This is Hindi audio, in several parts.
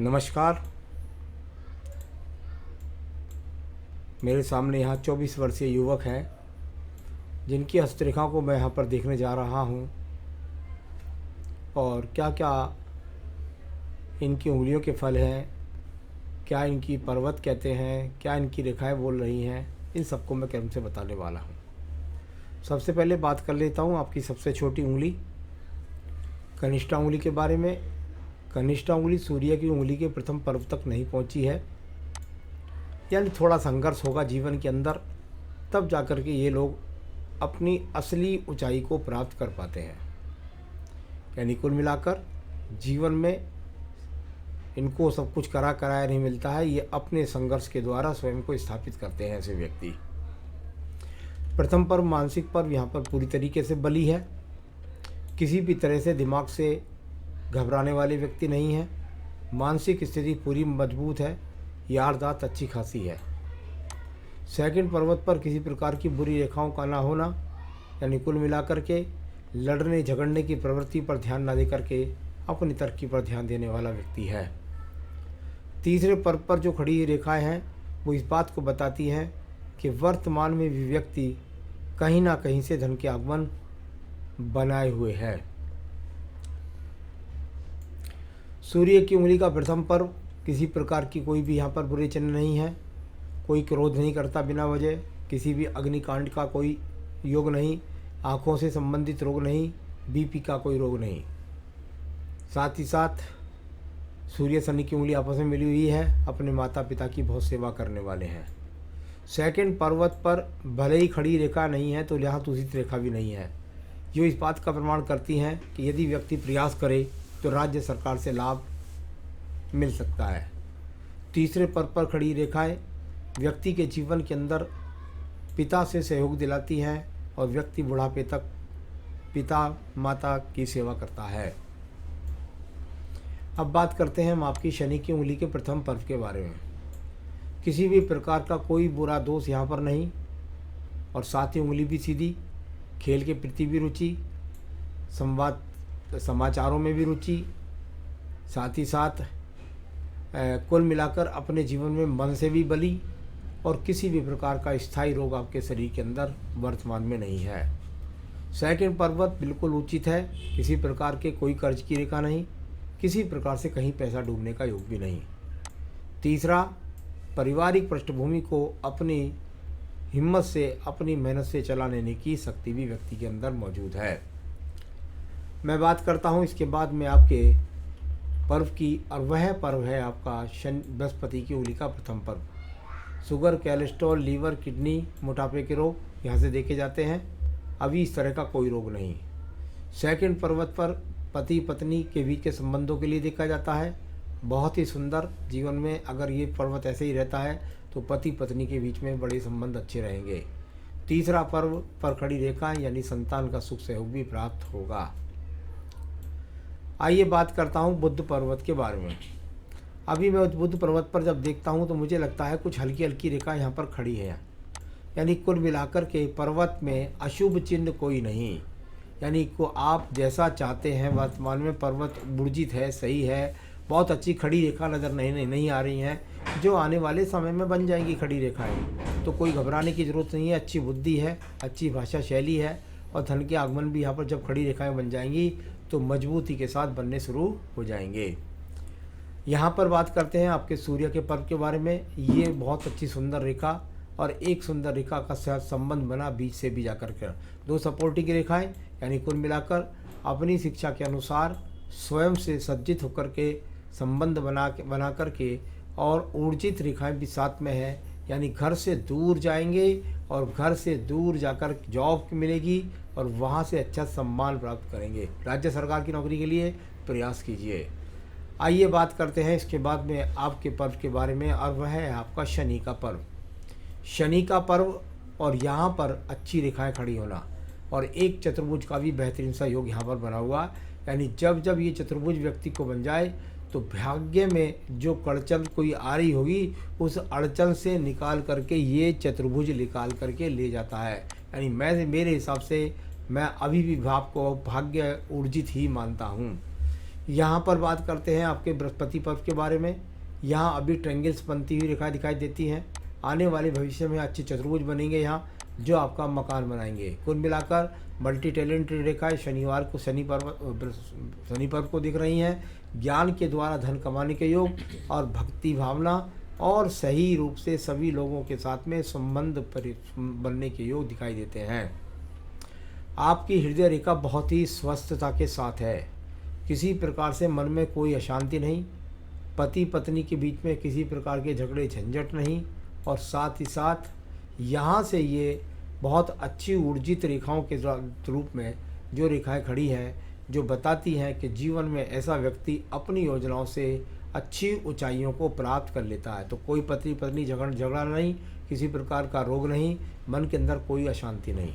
नमस्कार। मेरे सामने यहाँ 24 वर्षीय युवक हैं जिनकी हस्तरेखा को मैं यहाँ पर देखने जा रहा हूँ और क्या क्या इनकी उंगलियों के फल हैं, क्या इनकी पर्वत कहते हैं, क्या इनकी रेखाएं बोल रही हैं, इन सबको मैं क्रम से बताने वाला हूँ। सबसे पहले बात कर लेता हूँ आपकी सबसे छोटी उंगली कनिष्ठा उंगली के बारे में। कनिष्ठा उंगली सूर्य की उंगली के प्रथम पर्व तक नहीं पहुंची है, यानी थोड़ा संघर्ष होगा जीवन के अंदर, तब जाकर के ये लोग अपनी असली ऊंचाई को प्राप्त कर पाते हैं। यानी कुल मिलाकर जीवन में इनको सब कुछ कराया नहीं मिलता है, ये अपने संघर्ष के द्वारा स्वयं को स्थापित करते हैं ऐसे व्यक्ति। प्रथम पर्व मानसिक पर्व यहाँ पर पूरी तरीके से बली है, किसी भी तरह से दिमाग से घबराने वाले व्यक्ति नहीं है, मानसिक स्थिति पूरी मजबूत है, याददाश्त अच्छी खासी है। सेकंड पर्वत पर किसी प्रकार की बुरी रेखाओं का ना होना, यानी कुल मिलाकर के लड़ने झगड़ने की प्रवृत्ति पर ध्यान ना दे करके अपनी तरक्की पर ध्यान देने वाला व्यक्ति है। तीसरे पर्व पर जो खड़ी रेखाएं हैं वो इस बात को बताती हैं कि वर्तमान में भी व्यक्ति कहीं ना कहीं से धन के आगमन बनाए हुए है। सूर्य की उंगली का प्रथम पर्व किसी प्रकार की कोई भी यहाँ पर बुरे चिन्ह नहीं है, कोई क्रोध नहीं करता बिना वजह, किसी भी अग्निकांड का कोई योग नहीं, आँखों से संबंधित रोग नहीं, बीपी का कोई रोग नहीं। साथ ही साथ सूर्य शनि की उंगली आपस में मिली हुई है, अपने माता पिता की बहुत सेवा करने वाले हैं। सेकंड पर्वत पर भले ही खड़ी रेखा नहीं है तो यहाँ दूषित रेखा भी नहीं है, जो इस बात का प्रमाण करती हैं कि यदि व्यक्ति प्रयास करे तो राज्य सरकार से लाभ मिल सकता है। तीसरे पर्व पर खड़ी रेखाएं व्यक्ति के जीवन के अंदर पिता से सहयोग दिलाती हैं और व्यक्ति बुढ़ापे तक पिता माता की सेवा करता है। अब बात करते हैं हम आपकी शनि की उंगली के प्रथम पर्व के बारे में। किसी भी प्रकार का कोई बुरा दोष यहाँ पर नहीं, और साथ ही उंगली भी सीधी, खेल के प्रति भी रुचि, समाचारों में भी रुचि, साथ ही साथ कुल मिलाकर अपने जीवन में मन से भी बली, और किसी भी प्रकार का स्थायी रोग आपके शरीर के अंदर वर्तमान में नहीं है। सेकंड पर्वत बिल्कुल उचित है, किसी प्रकार के कोई कर्ज की रेखा नहीं, किसी प्रकार से कहीं पैसा डूबने का योग भी नहीं। तीसरा, पारिवारिक पृष्ठभूमि को अपनी हिम्मत से अपनी मेहनत से चला लेने की शक्ति भी व्यक्ति के अंदर मौजूद है। मैं बात करता हूँ इसके बाद में आपके पर्व की, और वह पर्व है आपका बृहस्पति की उंगली का प्रथम पर्व। शुगर, कोलेस्ट्रॉल, लीवर, किडनी, मोटापे के रोग यहाँ से देखे जाते हैं, अभी इस तरह का कोई रोग नहीं। सेकंड पर्वत पर पति पत्नी के बीच के संबंधों के लिए देखा जाता है, बहुत ही सुंदर। जीवन में अगर ये पर्वत ऐसे ही रहता है तो पति पत्नी के बीच में बड़े संबंध अच्छे रहेंगे। तीसरा पर्व पर खड़ी रेखा यानी संतान का सुख सहयोग भी प्राप्त होगा। आइए बात करता हूँ बुध पर्वत के बारे में। अभी मैं बुध पर्वत पर जब देखता हूँ तो मुझे लगता है कुछ हल्की हल्की रेखा यहाँ पर खड़ी है, यानी कुल मिलाकर के पर्वत में अशुभ चिन्ह कोई नहीं, यानी को आप जैसा चाहते हैं वर्तमान में पर्वत ऊर्जित है, सही है, बहुत अच्छी खड़ी रेखा नज़र नहीं आ रही हैं, जो आने वाले समय में बन जाएंगी खड़ी रेखाएं, तो कोई घबराने की ज़रूरत नहीं है। अच्छी बुद्धि है, अच्छी भाषा शैली है, और धन के आगमन भी यहाँ पर जब खड़ी रेखाएं बन जाएंगी तो मजबूती के साथ बनने शुरू हो जाएंगे। यहाँ पर बात करते हैं आपके सूर्य के पर्व के बारे में। ये बहुत अच्छी सुंदर रेखा और एक सुंदर रेखा का संबंध बना बीच से भी जाकर के, दो सपोर्टिंग रेखाएं, यानी कुल मिलाकर अपनी शिक्षा के अनुसार स्वयं से सज्जित होकर के संबंध बना करके, और ऊर्जित रेखाएं भी साथ में है, यानी घर से दूर जाएंगे और घर से दूर जाकर जॉब मिलेगी और वहाँ से अच्छा सम्मान प्राप्त करेंगे। राज्य सरकार की नौकरी के लिए प्रयास कीजिए। आइए बात करते हैं इसके बाद में आपके पर्व के बारे में, और वह है आपका शनि का पर्व। शनि का पर्व, और यहाँ पर अच्छी रेखाएं खड़ी होना, और एक चतुर्भुज का भी बेहतरीन सा योग यहाँ पर बना हुआ, यानी जब जब ये चतुर्भुज व्यक्ति को बन जाए तो भाग्य में जो अड़चन कोई आ रही होगी उस अड़चन से निकाल करके ये चतुर्भुज निकाल करके ले जाता है। यानी मेरे हिसाब से मैं अभी भी भाव को भाग्य ऊर्जित ही मानता हूँ। यहाँ पर बात करते हैं आपके बृहस्पति पर्व के बारे में। यहाँ अभी ट्रेंगल्स बनती हुई रेखा दिखाई देती हैं। आने वाले भविष्य में अच्छे चतुर्भुज बनेंगे यहाँ, जो आपका मकान बनाएंगे। कुल मिलाकर मल्टी टैलेंटेड रेखाएं शनिवार को शनि पर्व को दिख रही हैं। ज्ञान के द्वारा धन कमाने के योग और भक्ति भावना और सही रूप से सभी लोगों के साथ में संबंध बनने के योग दिखाई देते हैं। आपकी हृदय रेखा बहुत ही स्वस्थता के साथ है। किसी प्रकार से मन में कोई अशांति नहीं, पति पत्नी के बीच में किसी प्रकार के झगड़े झंझट नहीं, और साथ ही साथ यहाँ से ये बहुत अच्छी ऊर्जित रेखाओं के रूप में जो रेखाएं खड़ी हैं, जो बताती हैं कि जीवन में ऐसा व्यक्ति अपनी योजनाओं से अच्छी ऊंचाइयों को प्राप्त कर लेता है। तो कोई पति पत्नी झगड़ा नहीं, किसी प्रकार का रोग नहीं, मन के अंदर कोई अशांति नहीं।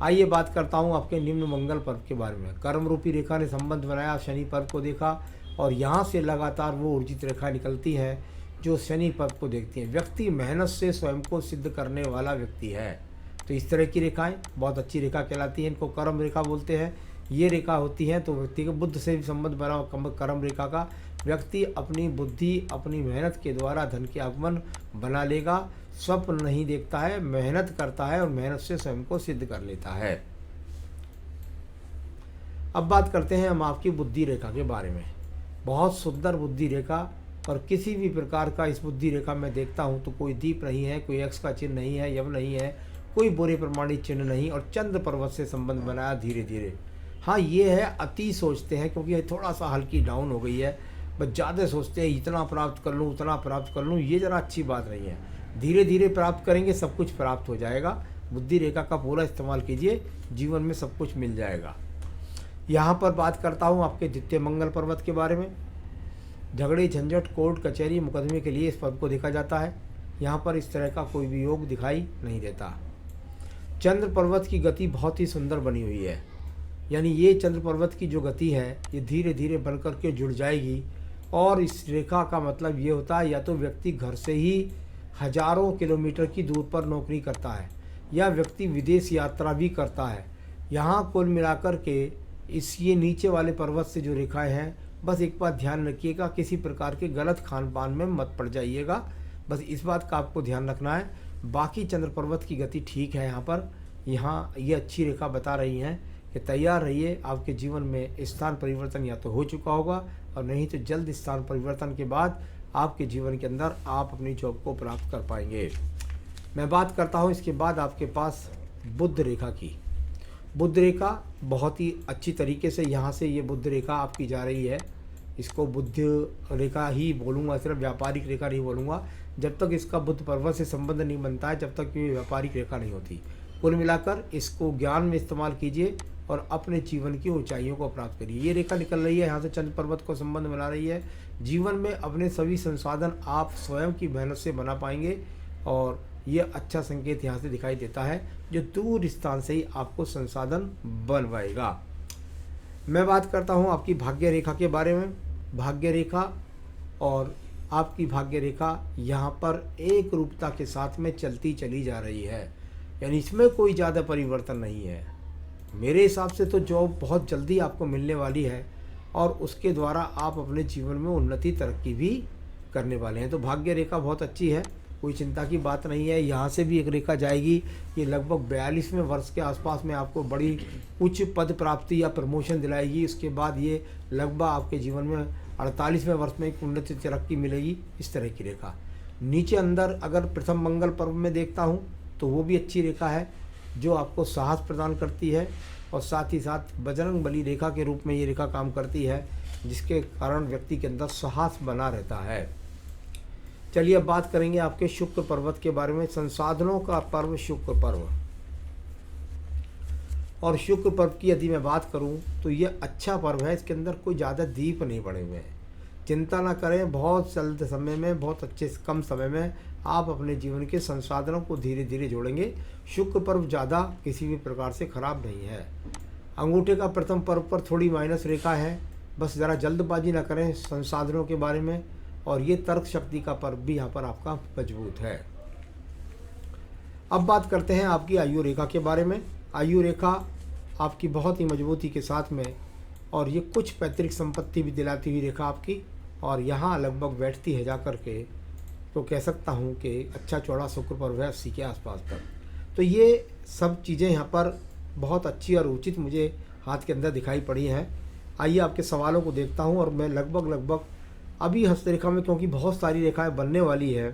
आइए बात करता हूँ आपके निम्न मंगल पर्व के बारे में। कर्म रूपी रेखा ने संबंध बनाया, शनि पर्व को देखा, और यहाँ से लगातार वो ऊर्जित रेखा निकलती है जो शनि पर्व को देखती हैं। व्यक्ति मेहनत से स्वयं को सिद्ध करने वाला व्यक्ति है। तो इस तरह की रेखाएं बहुत अच्छी रेखा कहलाती हैं। इनको कर्म रेखा बोलते हैं। ये रेखा होती हैं तो व्यक्ति के बुद्ध से भी संबंध बना कर्म रेखा का। व्यक्ति अपनी बुद्धि अपनी मेहनत के द्वारा धन के आगमन बना लेगा। स्वप्न नहीं देखता है, मेहनत करता है और मेहनत से स्वयं को सिद्ध कर लेता है। अब बात करते हैं हम आपकी बुद्धि रेखा के बारे में। बहुत सुंदर बुद्धि रेखा, और किसी भी प्रकार का इस बुद्धि रेखा में देखता हूँ तो कोई दीप नहीं है, कोई एक्स का चिन्ह नहीं है, यव नहीं है, कोई बुरे प्रमाणित चिन्ह नहीं, और चंद्र पर्वत से संबंध बनाया धीरे धीरे। हाँ, ये है अति सोचते हैं, क्योंकि ये थोड़ा सा हल्की डाउन हो गई है। बस ज़्यादा सोचते हैं इतना प्राप्त कर लूँ उतना प्राप्त कर लूँ, ये ज़रा अच्छी बात नहीं है। धीरे धीरे प्राप्त करेंगे, सब कुछ प्राप्त हो जाएगा। बुद्धि रेखा का पूरा इस्तेमाल कीजिए, जीवन में सब कुछ मिल जाएगा। यहाँ पर बात करता हूँ आपके द्वितीय मंगल पर्वत के बारे में। झगड़े झंझट कोर्ट कचहरी मुकदमे के लिए इस पर्व को देखा जाता है। यहाँ पर इस तरह का कोई भी योग दिखाई नहीं देता। चंद्र पर्वत की गति बहुत ही सुंदर बनी हुई है, यानी ये चंद्र पर्वत की जो गति है ये धीरे धीरे बनकर के जुड़ जाएगी। और इस रेखा का मतलब ये होता है, या तो व्यक्ति घर से ही हजारों किलोमीटर की दूर पर नौकरी करता है, या व्यक्ति विदेश यात्रा भी करता है। यहाँ कुल मिलाकर के ये नीचे वाले पर्वत से जो रेखाएं हैं, बस एक बात ध्यान रखिएगा, किसी प्रकार के गलत खान पान में मत पड़ जाइएगा। बस इस बात का आपको ध्यान रखना है। बाकी चंद्र पर्वत की गति ठीक है। यहाँ ये अच्छी रेखा बता रही हैं कि तैयार रहिए, आपके जीवन में स्थान परिवर्तन या तो हो चुका होगा, और नहीं तो जल्द स्थान परिवर्तन के बाद आपके जीवन के अंदर आप अपनी जॉब को प्राप्त कर पाएंगे। मैं बात करता हूँ इसके बाद आपके पास बुध रेखा की। बुध रेखा बहुत ही अच्छी तरीके से यहाँ से ये बुध रेखा आपकी जा रही है। इसको बुध रेखा ही बोलूँगा, सिर्फ व्यापारिक रेखा नहीं बोलूँगा। जब तक इसका बुध पर्वत से संबंध नहीं बनता है, जब तक ये व्यापारिक रेखा नहीं होती। कुल मिलाकर इसको ज्ञान में इस्तेमाल कीजिए और अपने जीवन की ऊंचाइयों को प्राप्त करिए। ये रेखा निकल रही है, यहाँ से चंद्र पर्वत को संबंध बना रही है। जीवन में अपने सभी संसाधन आप स्वयं की मेहनत से बना पाएंगे, और ये अच्छा संकेत यहाँ से दिखाई देता है, जो दूर स्थान से ही आपको संसाधन बनवाएगा। मैं बात करता हूँ आपकी भाग्य रेखा के बारे में। भाग्य रेखा और आपकी भाग्य रेखा यहाँ पर एक रूपता के साथ में चलती चली जा रही है, यानी इसमें कोई ज़्यादा परिवर्तन नहीं है। मेरे हिसाब से तो जॉब बहुत जल्दी आपको मिलने वाली है, और उसके द्वारा आप अपने जीवन में उन्नति तरक्की भी करने वाले हैं। तो भाग्य रेखा बहुत अच्छी है, कोई चिंता की बात नहीं है। यहाँ से भी एक रेखा जाएगी, ये लगभग 42वें वर्ष के आसपास में आपको बड़ी उच्च पद प्राप्ति या प्रमोशन दिलाएगी। उसके बाद ये लगभग आपके जीवन में 48वें वर्ष में एक उन्नति तरक्की मिलेगी। इस तरह की रेखा नीचे अंदर अगर प्रथम मंगल पर्व में देखता हूँ तो वो भी अच्छी रेखा है, जो आपको साहस प्रदान करती है, और साथ ही साथ बजरंग बली रेखा के रूप में ये रेखा काम करती है, जिसके कारण व्यक्ति के अंदर साहस बना रहता है। चलिए अब बात करेंगे आपके शुक्र पर्वत के बारे में। संसाधनों का पर्व शुक्र पर्व, और शुक्र पर्व की यदि मैं बात करूं तो ये अच्छा पर्व है। इसके अंदर कोई ज़्यादा दीप नहीं पड़े हुए हैं। चिंता ना करें, बहुत जल्द समय में, बहुत अच्छे कम समय में आप अपने जीवन के संसाधनों को धीरे धीरे जोड़ेंगे। शुक्र पर्व ज़्यादा किसी भी प्रकार से खराब नहीं है। अंगूठे का प्रथम पर्व पर थोड़ी माइनस रेखा है, बस ज़रा जल्दबाजी ना करें संसाधनों के बारे में। और ये तर्क शक्ति का पर्व भी यहाँ पर आपका मजबूत है। अब बात करते हैं आपकी आयु रेखा के बारे में। आयु रेखा आपकी बहुत ही मजबूती के साथ में और ये कुछ पैतृक संपत्ति भी दिलाती हुई रेखा आपकी, और यहाँ लगभग बैठती है जा कर के, तो कह सकता हूँ कि अच्छा चौड़ा शुक्र पर वह 80 के आसपास तक। तो ये सब चीज़ें यहाँ पर बहुत अच्छी और उचित मुझे हाथ के अंदर दिखाई पड़ी हैं। आइए आपके सवालों को देखता हूँ, और मैं लगभग अभी हस्तरेखा में, क्योंकि बहुत सारी रेखाएं बनने वाली है,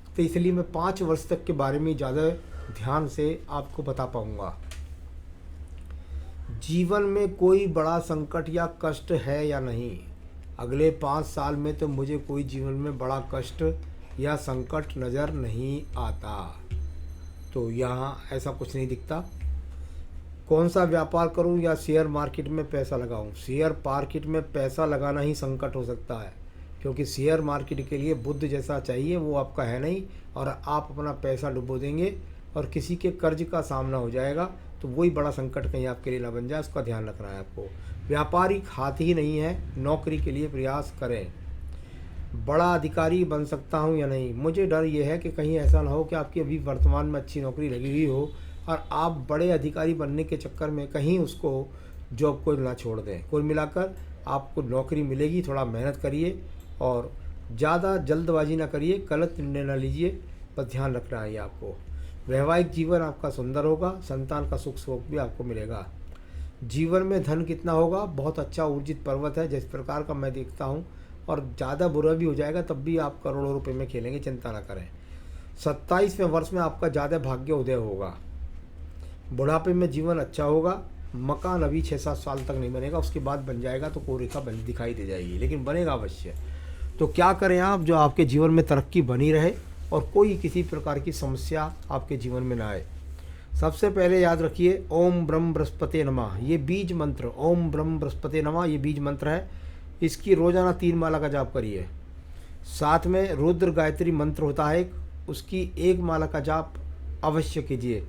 तो इसलिए मैं 5 वर्ष तक के बारे में ज़्यादा ध्यान से आपको बता पाऊँगा। जीवन में कोई बड़ा संकट या कष्ट है या नहीं, अगले 5 साल में तो मुझे कोई जीवन में बड़ा कष्ट या संकट नज़र नहीं आता। तो यहाँ ऐसा कुछ नहीं दिखता। कौन सा व्यापार करूं या शेयर मार्केट में पैसा लगाऊं? शेयर मार्केट में पैसा लगाना ही संकट हो सकता है, क्योंकि शेयर मार्केट के लिए बुद्ध जैसा चाहिए, वो आपका है नहीं, और आप अपना पैसा डुबो देंगे और किसी के कर्ज का सामना हो जाएगा, तो वही बड़ा संकट कहीं आपके लिए ना बन जाए, उसका ध्यान रखना है आपको। व्यापारिक हाथ ही नहीं है, नौकरी के लिए प्रयास करें। बड़ा अधिकारी बन सकता हूँ या नहीं? मुझे डर ये है कि कहीं ऐसा ना हो कि आपकी अभी वर्तमान में अच्छी नौकरी लगी हुई हो और आप बड़े अधिकारी बनने के चक्कर में कहीं उसको जॉब को ना छोड़ दें। कुल मिलाकर आपको नौकरी मिलेगी, थोड़ा मेहनत करिए और ज़्यादा जल्दबाजी ना करिए, गलत निर्णय ना लीजिए, पर ध्यान रखना है आपको। वैवाहिक जीवन आपका सुंदर होगा, संतान का सुख शोक भी आपको मिलेगा। जीवन में धन कितना होगा? बहुत अच्छा ऊर्जित पर्वत है जिस प्रकार का मैं देखता हूँ, और ज़्यादा बुरा भी हो जाएगा तब भी आप करोड़ों रुपए में खेलेंगे, चिंता ना करें। 27वें वर्ष में आपका ज़्यादा भाग्य उदय होगा। बुढ़ापे में जीवन अच्छा होगा। मकान अभी 6-7 साल तक नहीं बनेगा, उसके बाद बन जाएगा तो कोई रेखा बन दिखाई दे जाएगी, लेकिन बनेगा अवश्य। तो क्या करें आप, जो आपके जीवन में तरक्की बनी रहे और कोई किसी प्रकार की समस्या आपके जीवन में ना आए। सबसे पहले याद रखिए ओम ब्रह्म बृहस्पति नमः, ये बीज मंत्र, ओम ब्रह्म बृहस्पति नमः ये बीज मंत्र है। इसकी रोज़ाना 3 माला का जाप करिए। साथ में रुद्र गायत्री मंत्र होता है, उसकी 1 माला का जाप अवश्य कीजिए।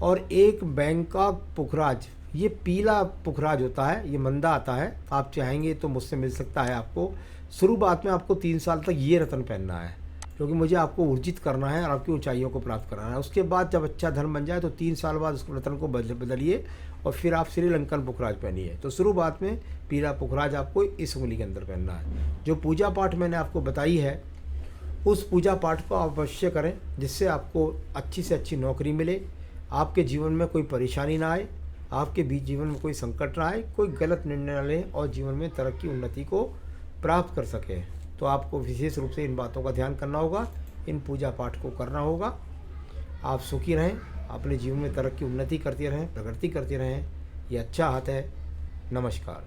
और एक बैंकॉक पुखराज, ये पीला पुखराज होता है, ये मंदा आता है, आप चाहेंगे तो मुझसे मिल सकता है आपको। शुरुआत में आपको 3 साल तक ये रत्न पहनना है, क्योंकि मुझे आपको ऊर्जित करना है और आपकी ऊंचाइयों को प्राप्त कराना है। उसके बाद जब अच्छा धन बन जाए तो 3 साल बाद उस रत्न को बदलिए और फिर आप श्रीलंकन पुखराज पहनिए। तो शुरुआत में पीला पुखराज आपको इस उंगली के अंदर पहनना है। जो पूजा पाठ मैंने आपको बताई है, उस पूजा पाठ को आप अवश्य करें, जिससे आपको अच्छी से अच्छी नौकरी मिले, आपके जीवन में कोई परेशानी ना आए, आपके बीच जीवन में कोई संकट ना आए, कोई गलत निर्णय ना लें और जीवन में तरक्की उन्नति को प्राप्त कर सकें। तो आपको विशेष रूप से इन बातों का ध्यान करना होगा, इन पूजा पाठ को करना होगा। आप सुखी रहें, अपने जीवन में तरक्की उन्नति करते रहें, प्रगति करते रहें। ये अच्छा हाथ है। नमस्कार।